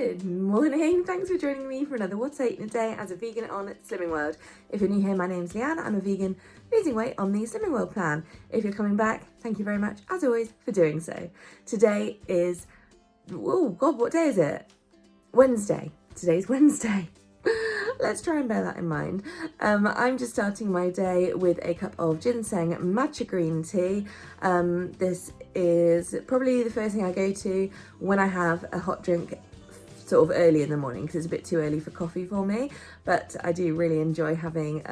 Good morning, thanks for joining me for another What's I Eat in a Day as a vegan on Slimming World. If you're new here, my name's Leanne, I'm a vegan losing weight on the Slimming World plan. If you're coming back, thank you very much, as always, for doing so. Today is, oh God, what day is it? Wednesday. Today's Wednesday. Let's try and bear that in mind. I'm just starting my day with a cup of ginseng matcha green tea. This is probably the first thing I go to when I have a hot drink sort of early in the morning because it's a bit too early for coffee for me, but I do really enjoy having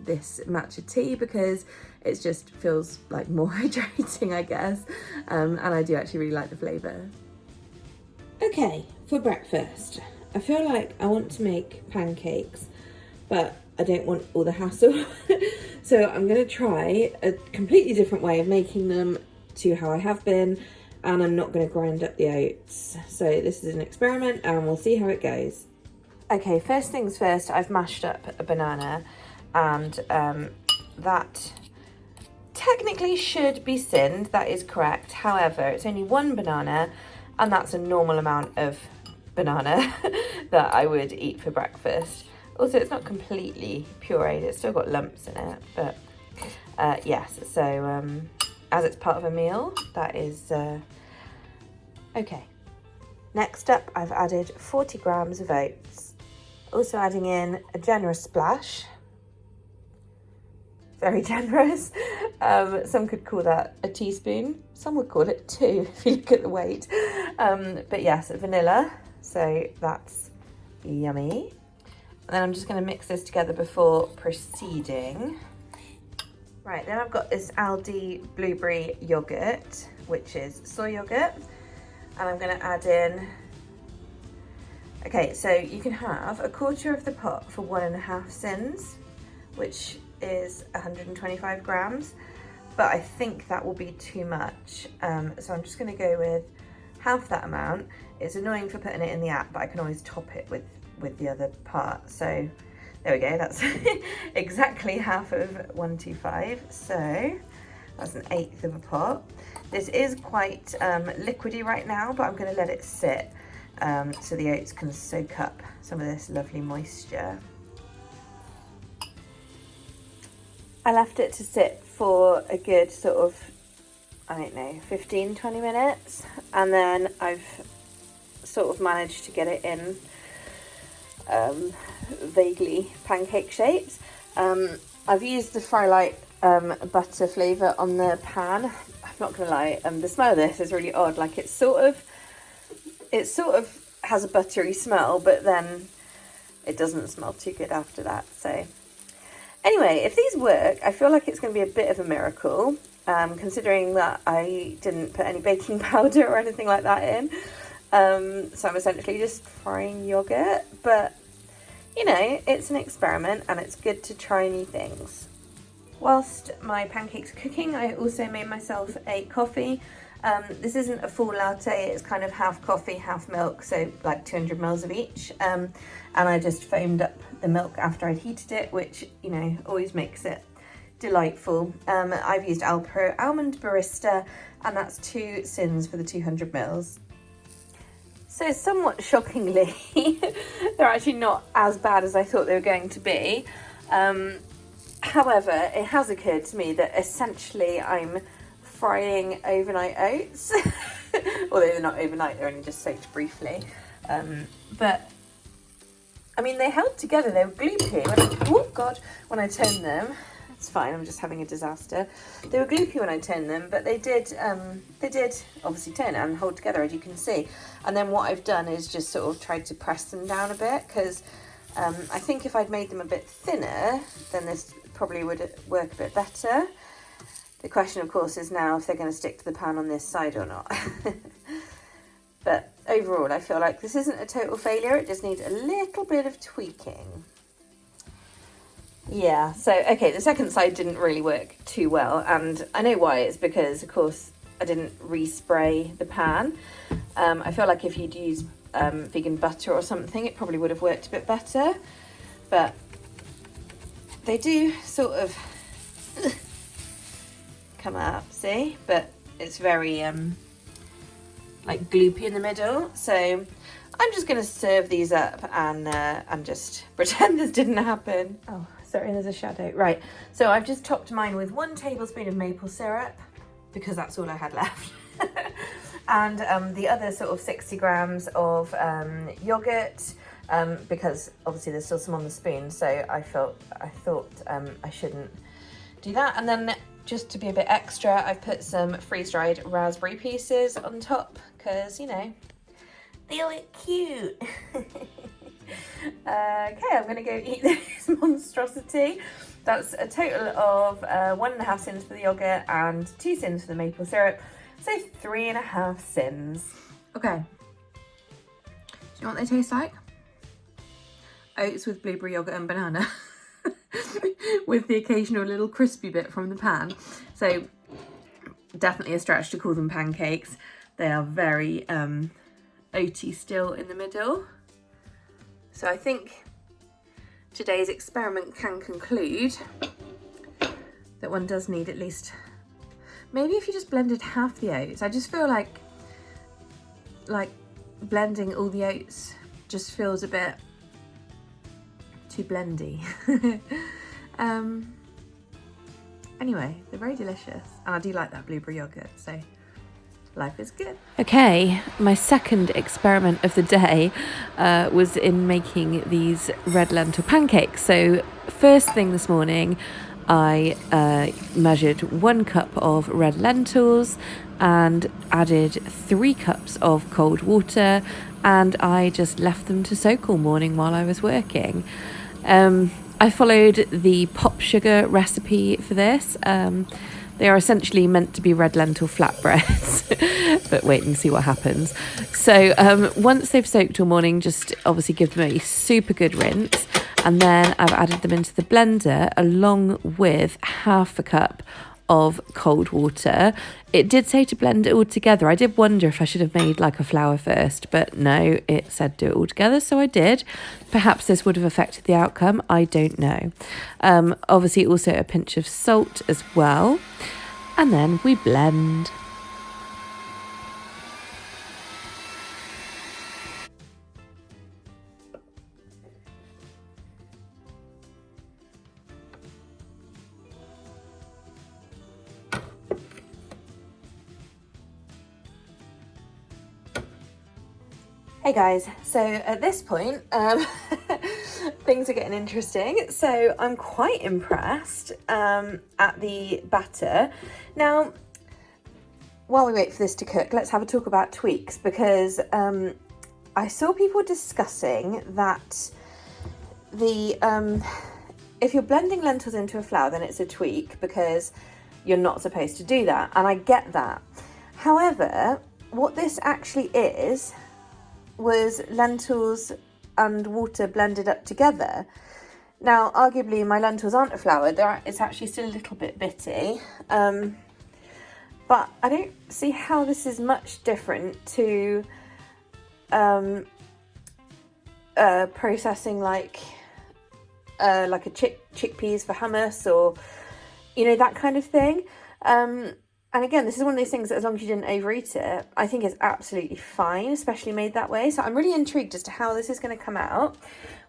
this matcha tea because it just feels like more hydrating, I guess, and I do actually really like the flavour. Okay, for breakfast, I feel like I want to make pancakes, but I don't want all the hassle. So I'm going to try a completely different way of making them to how I have been, and I'm not going to grind up the oats. So this is an experiment and we'll see how it goes. Okay, first things first, I've mashed up a banana, and that technically should be sinned, that is correct. However, it's only one banana, and that's a normal amount of banana that I would eat for breakfast. Also, it's not completely pureed, it's still got lumps in it, but yes, so as it's part of a meal, that is okay. Next up, I've added 40 grams of oats, also adding in a generous splash, very generous. Some could call that a teaspoon, some would call it 2 if you look at the weight, but yes, vanilla, so that's yummy. And then I'm just going to mix this together before proceeding. Right, then I've got this Aldi blueberry yogurt, which is soy yogurt, and I'm going to add in, okay, so you can have a quarter of the pot for 1.5 sins, which is 125 grams, but I think that will be too much, so I'm just going to go with half that amount. It's annoying for putting it in the app, but I can always top it with the other part. So there we go, that's exactly half of 125, so that's 1/8 of a pot. This is quite liquidy right now, but I'm going to let it sit so the oats can soak up some of this lovely moisture. I left it to sit for a good sort of, I don't know, 15-20 minutes, and then I've sort of managed to get it in vaguely pancake shapes. I've used the Frylight butter flavour on the pan. I'm not gonna lie, the smell of this is really odd. Like it sort of has a buttery smell, but then it doesn't smell too good after that. So anyway, if these work, I feel like it's going to be a bit of a miracle, considering that I didn't put any baking powder or anything like that in. So I'm essentially just frying yogurt, but you know, it's an experiment and it's good to try new things. Whilst my pancakes are cooking, I also made myself a coffee. This isn't a full latte, it's kind of half coffee, half milk, so like 200 mils of each. And I just foamed up the milk after I'd heated it, which, you know, always makes it delightful. I've used Alpro Almond Barista, and that's 2 sins for the 200 mils. So somewhat shockingly, they're actually not as bad as I thought they were going to be. However, it has occurred to me that essentially I'm frying overnight oats, although they're not overnight, they're only just soaked briefly. But I mean, they held together, they were gloopy when I turned them. It's fine, I'm just having a disaster. They were gloopy when I turned them, but they did obviously turn and hold together, as you can see. And then what I've done is just sort of tried to press them down a bit, because I think if I'd made them a bit thinner, then this probably would work a bit better. The question, of course, is now if they're going to stick to the pan on this side or not. But overall, I feel like this isn't a total failure, it just needs a little bit of tweaking. Yeah, so, okay, the second side didn't really work too well, and I know why. It's because, of course, I didn't respray the pan. I feel like if you'd used vegan butter or something, it probably would have worked a bit better, but they do sort of come up, see? But it's very, like, gloopy in the middle, so I'm just going to serve these up and just pretend this didn't happen. Oh, sorry, there's a shadow. Right, so I've just topped mine with 1 tablespoon of maple syrup because that's all I had left. And the other sort of 60 grams of yogurt, because obviously there's still some on the spoon, so I thought I shouldn't do that. And then just to be a bit extra, I've put some freeze-dried raspberry pieces on top because, you know, they look cute. Okay, I'm gonna go eat this monstrosity. That's a total of 1.5 sins for the yogurt and 2 sins for the maple syrup. So 3.5 sins. Okay. Do you know what they taste like? Oats with blueberry yogurt and banana. With the occasional little crispy bit from the pan. So definitely a stretch to call them pancakes. They are very oaty still in the middle. So I think today's experiment can conclude that one does need at least, maybe if you just blended half the oats. I just feel like blending all the oats just feels a bit too blendy. Anyway, they're very delicious and I do like that blueberry yogurt, so life is good. Okay, my second experiment of the day was in making these red lentil pancakes. So first thing this morning, I measured 1 cup of red lentils and added 3 cups of cold water, and I just left them to soak all morning while I was working. I followed the pop sugar recipe for this. They are essentially meant to be red lentil flatbreads, but wait and see what happens. So once they've soaked all morning, just obviously give them a super good rinse. And then I've added them into the blender along with 1/2 cup of cold water. It did say to blend it all together. I did wonder if I should have made like a flour first, but no, it said do it all together, so I did. Perhaps this would have affected the outcome, I don't know. Obviously also a pinch of salt as well. And then we blend. Hey guys, so at this point, things are getting interesting. So I'm quite impressed at the batter. Now, while we wait for this to cook, let's have a talk about tweaks, because I saw people discussing that if you're blending lentils into a flour, then it's a tweak because you're not supposed to do that, and I get that. However, what this actually was lentils and water blended up together. Now, arguably my lentils aren't a flour, it's actually still a little bit bitty, but I don't see how this is much different to processing like a chickpeas for hummus, or you know, that kind of thing. And again, this is one of those things that as long as you didn't overeat it, I think it's absolutely fine, especially made that way. So I'm really intrigued as to how this is going to come out,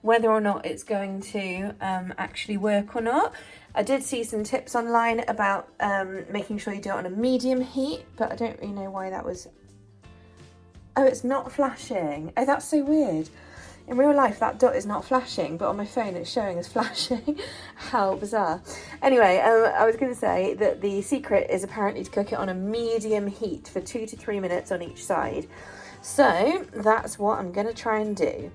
whether or not it's going to actually work or not. I did see some tips online about making sure you do it on a medium heat, but I don't really know why that was. Oh, it's not flashing. Oh, that's so weird. In real life, that dot is not flashing, but on my phone it's showing as flashing. How bizarre. Anyway, I was going to say that the secret is apparently to cook it on a medium heat for 2 to 3 minutes on each side. So that's what I'm going to try and do.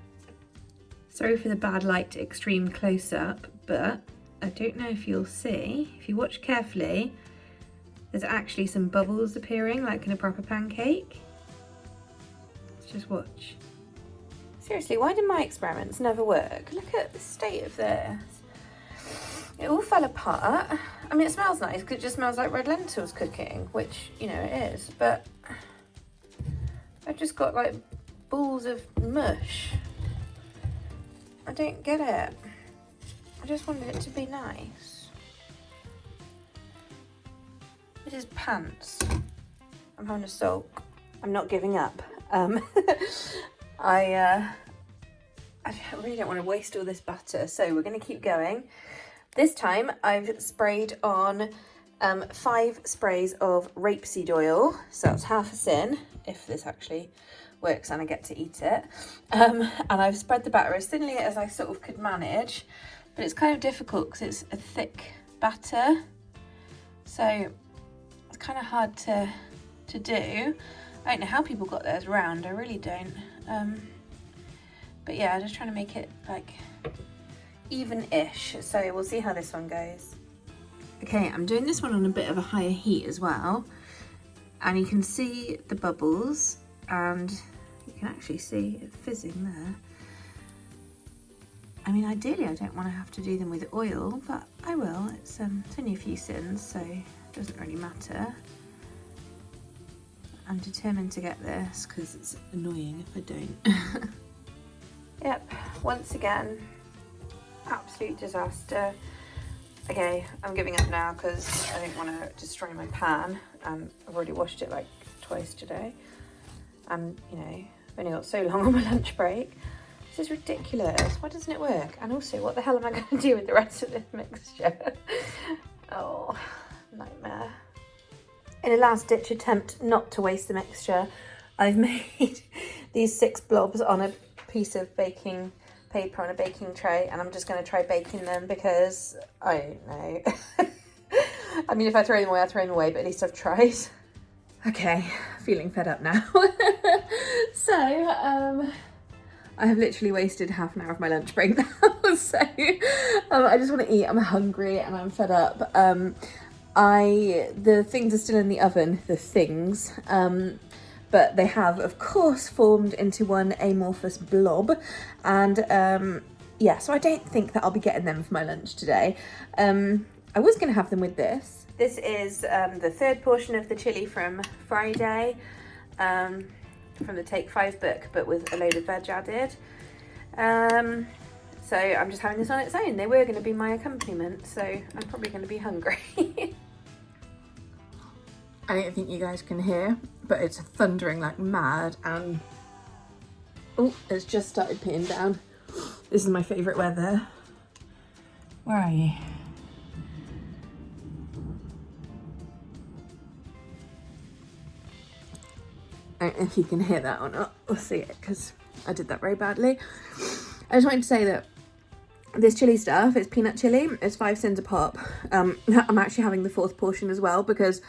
Sorry for the bad light extreme close-up, but I don't know if you'll see, if you watch carefully, there's actually some bubbles appearing like in a proper pancake. Let's just watch. Seriously, why do my experiments never work? Look at the state of this. It all fell apart. I mean, it smells nice because it just smells like red lentils cooking, which, you know, it is. But I've just got like balls of mush. I don't get it. I just wanted it to be nice. This is pants. I'm having a sulk. I'm not giving up. I really don't want to waste all this butter, so we're going to keep going. This time I've sprayed on 5 sprays of rapeseed oil, so that's half a sin, if this actually works and I get to eat it. And I've spread the batter as thinly as I sort of could manage, but it's kind of difficult because it's a thick batter, so it's kind of hard to do. I don't know how people got theirs round, I really don't. But yeah, I'm just trying to make it like even-ish, so we'll see how this one goes. Okay, I'm doing this one on a bit of a higher heat as well, and you can see the bubbles, and you can actually see it fizzing there. I mean, ideally I don't want to have to do them with oil, but I will. It's only a few sins, so it doesn't really matter. I'm determined to get this because it's annoying if I don't. Yep, once again, absolute disaster. Okay, I'm giving up now because I don't want to destroy my pan. I've already washed it like twice today. And, you know, I've only got so long on my lunch break. This is ridiculous. Why doesn't it work? And also, what the hell am I going to do with the rest of this mixture? Oh, nightmare. In a last-ditch attempt not to waste the mixture, I've made these 6 blobs on a piece of baking paper on a baking tray, and I'm just going to try baking them because I don't know. I mean, if I throw them away, I'll throw them away, but at least I've tried. Okay, feeling fed up now. So, I have literally wasted half an hour of my lunch break now, so I just want to eat. I'm hungry and I'm fed up. The things are still in the oven, but they have, of course, formed into one amorphous blob, and yeah, so I don't think that I'll be getting them for my lunch today. I was going to have them with this. This is the 3rd portion of the chilli from Friday, from the Take 5 book, but with a load of veg added. So I'm just having this on its own. They were going to be my accompaniment, so I'm probably going to be hungry. I don't think you guys can hear, but it's thundering like mad, and oh, it's just started peeing down. This is my favourite weather. Where are you? I don't know if you can hear that or not, or see it, because I did that very badly. I just wanted to say that this chilli stuff, it's peanut chilli, it's 5 cents a pop. I'm actually having the 4th portion as well, because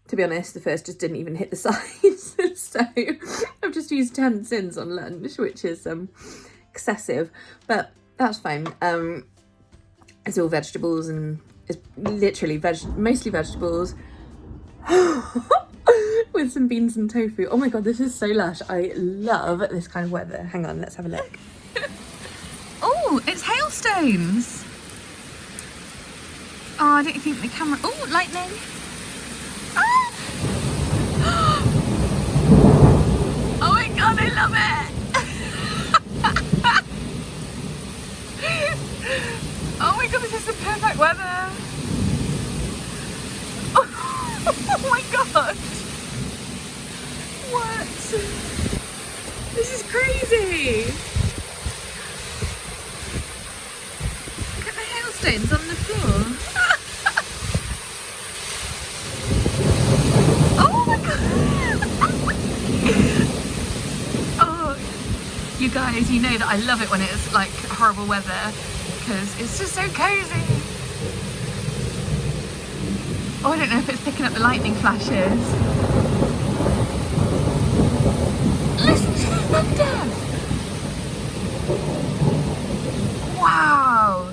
to be honest, the first just didn't even hit the size. So I've just used 10 cents on lunch, which is excessive, but that's fine. It's all vegetables, and it's literally mostly vegetables with some beans and tofu. Oh my god, this is so lush. I love this kind of weather. Hang on, let's have a look. Oh, it's hailstones. Oh, I don't think the camera... Oh, lightning. Oh my god, I love it! Oh my god, this is the perfect weather! Oh my god! What? This is crazy! Look at the hailstones on the floor. Oh my god! Oh, you guys, you know that I love it when it's like horrible weather, because it's just so cozy. Oh, I don't know if it's picking up the lightning flashes. Listen to the thunder! Wow!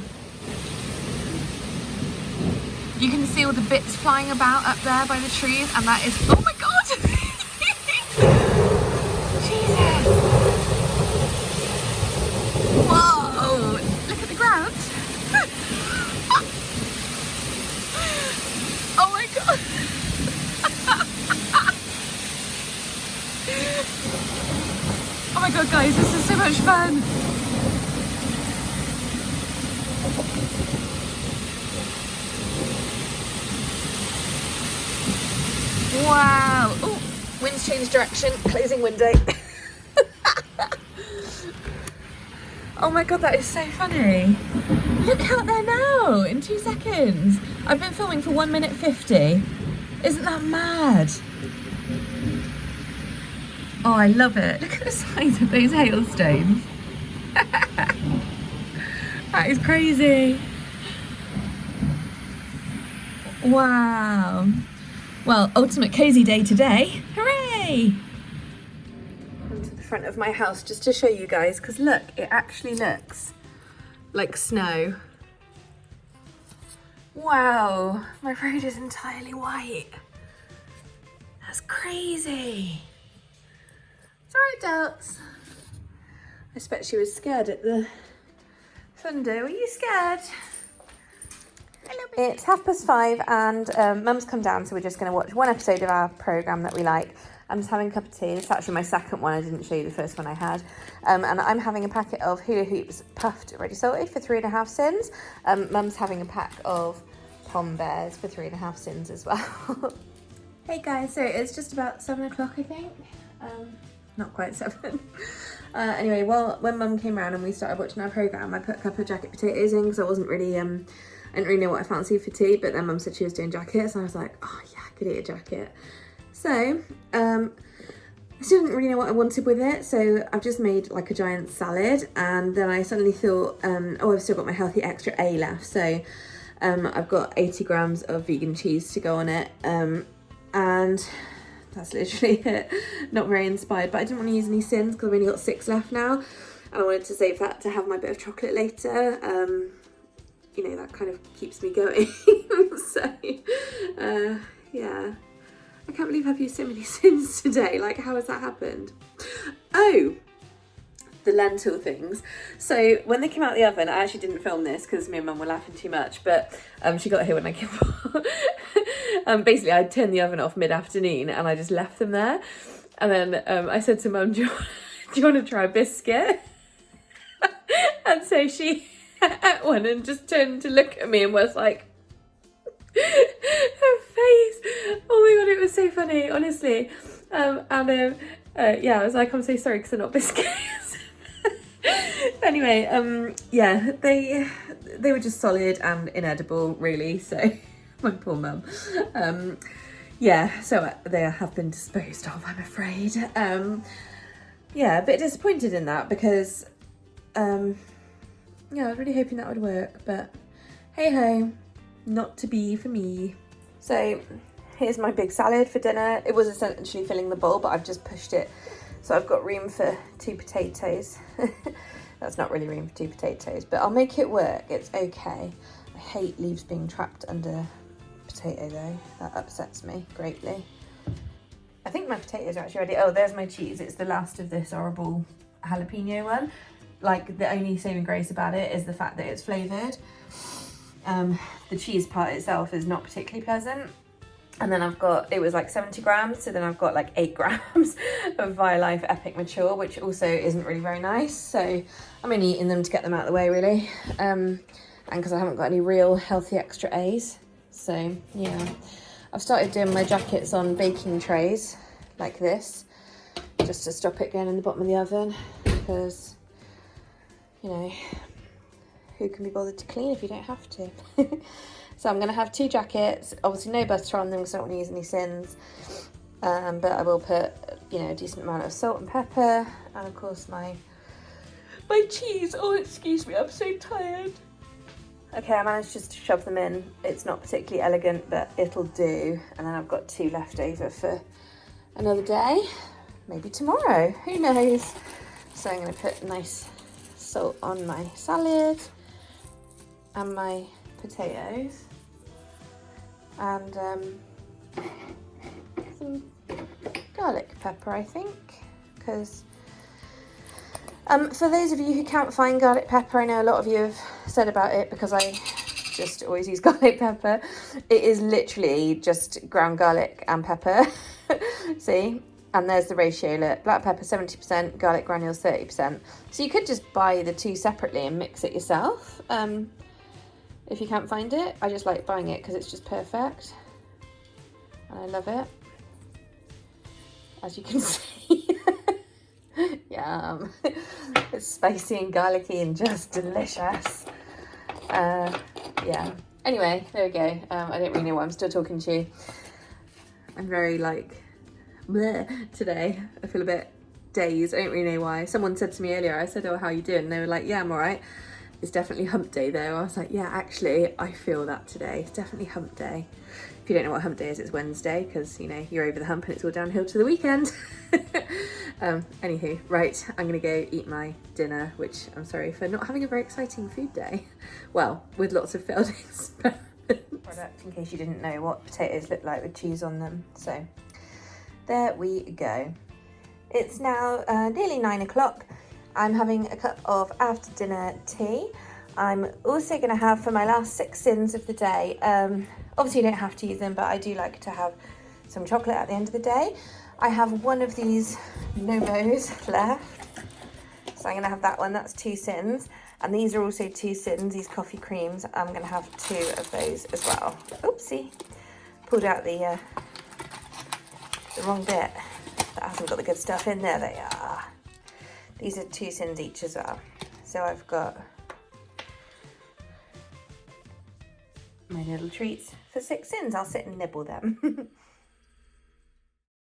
You can see all the bits flying about up there by the trees, and that is... Oh my god! Jesus! Whoa! Look at the ground! Oh my god! Oh my god, guys, this is so much fun! Wow! Oh, wind's changed direction, closing window. Oh my god, that is so funny. Look out there now, in 2 seconds. I've been filming for 1 minute 50. Isn't that mad? Oh, I love it. Look at the size of those hailstones. That is crazy. Wow. Well, ultimate cozy day today. Hooray! Come to the front of my house just to show you guys, because look, it actually looks like snow. Wow, my road is entirely white. That's crazy. It's alright, Delts. I expect she was scared at the thunder. Were you scared? It's 5:30 and Mum's come down, so we're just going to watch one episode of our programme that we like. I'm just having a cup of tea. It's actually my second one. I didn't show you the first one I had. And I'm having a packet of hula hoops puffed ready salted for 3.5 cents. Mum's having a pack of pom bears for 3.5 cents as well. Hey guys, so it's just about 7 o'clock I think. Not quite 7. Anyway, well, when Mum came round and we started watching our programme, I put a couple of jacket potatoes in because I wasn't really, I didn't really know what I fancied for tea, but then Mum said she was doing jackets, and I was like, oh yeah, I could eat a jacket. So, I still didn't really know what I wanted with it, so I've just made like a giant salad, and then I suddenly thought, oh, I've still got my healthy extra A left, so I've got 80 grams of vegan cheese to go on it, and that's literally it. Not very inspired, but I didn't want to use any sins because I've only got 6 left now, and I wanted to save that to have my bit of chocolate later. You know, that kind of keeps me going. So, yeah. I can't believe I've used so many sins today. Like, how has that happened? Oh, the lentil things. So when they came out of the oven, I actually didn't film this because me and Mum were laughing too much, but she got here when I came on. Basically, I turned the oven off mid-afternoon and I just left them there. And then I said to Mum, do you want to try a biscuit? And so she ate one and just turned to look at me and was like, her face, oh my god, it was so funny, honestly. Yeah, I was like, I'm so sorry because they're not biscuits. Anyway, yeah, they were just solid and inedible, really. So my poor Mum. Yeah, so they have been disposed of, I'm afraid. Yeah, a bit disappointed in that because yeah, I was really hoping that would work, but hey ho, not to be for me. So here's my big salad for dinner. It was essentially filling the bowl, but I've just pushed it so I've got room for 2 potatoes. That's not really room for 2 potatoes, but I'll make it work. It's okay. I hate leaves being trapped under potato though. That upsets me greatly. I think my potatoes are actually ready. Oh, there's my cheese. It's the last of this horrible jalapeno one. Like, the only saving grace about it is the fact that it's flavoured. The cheese part itself is not particularly pleasant. And then I've got, it was like 70 grams, so then I've got like 8 grams of Violife Epic Mature, which also isn't really very nice. So I'm only eating them to get them out of the way, really. And because I haven't got any real healthy extra A's. So yeah, I've started doing my jackets on baking trays like this, just to stop it going in the bottom of the oven, because, you know, who can be bothered to clean if you don't have to? So I'm going to have 2 jackets, obviously no butter on them because I don't want to use any sins, but I will put, you know, a decent amount of salt and pepper, and of course my cheese. Oh, excuse me, I'm so tired. Okay, I managed just to shove them in. It's not particularly elegant, but it'll do. And then I've got 2 left over for another day, maybe tomorrow, who knows. So I'm going to put nice salt on my salad and my potatoes, and some garlic pepper, I think, because for those of you who can't find garlic pepper, I know a lot of you have said about it because I just always use garlic pepper. It is literally just ground garlic and pepper. See, and there's the ratio. Look, black pepper 70%, garlic granules 30%. So you could just buy the 2 separately and mix it yourself. If you can't find it, I just like buying it because it's just perfect. And I love it. As you can see. Yeah, Yum. It's spicy and garlicky and just delicious. Yeah. Anyway, there we go. I don't really know why I'm still talking to you. I'm very like bleh today. I feel a bit dazed. I don't really know why. Someone said to me earlier, I said, oh, how you doing? And they were like, yeah, I'm all right. It's definitely hump day though. I was like, yeah, actually, I feel that today. It's definitely hump day. If you don't know what hump day is, it's Wednesday because, you know, you're over the hump and it's all downhill to the weekend. Anywho, right, I'm gonna go eat my dinner, which I'm sorry for not having a very exciting food day. Well, with lots of failed experiments. Product, in case you didn't know what potatoes look like with cheese on them. So there we go. It's now nearly 9 o'clock. I'm having a cup of after dinner tea. I'm also going to have, for my last 6 sins of the day, obviously you don't have to use them, but I do like to have some chocolate at the end of the day. I have one of these Nomos left, so I'm going to have that one. That's 2 sins, and these are also 2 sins, these coffee creams. I'm going to have 2 of those as well. Oopsie, pulled out the wrong bit. That hasn't got the good stuff in there. They are. These are 2 sins each as well. So I've got my little treats for 6 sins. I'll sit and nibble them.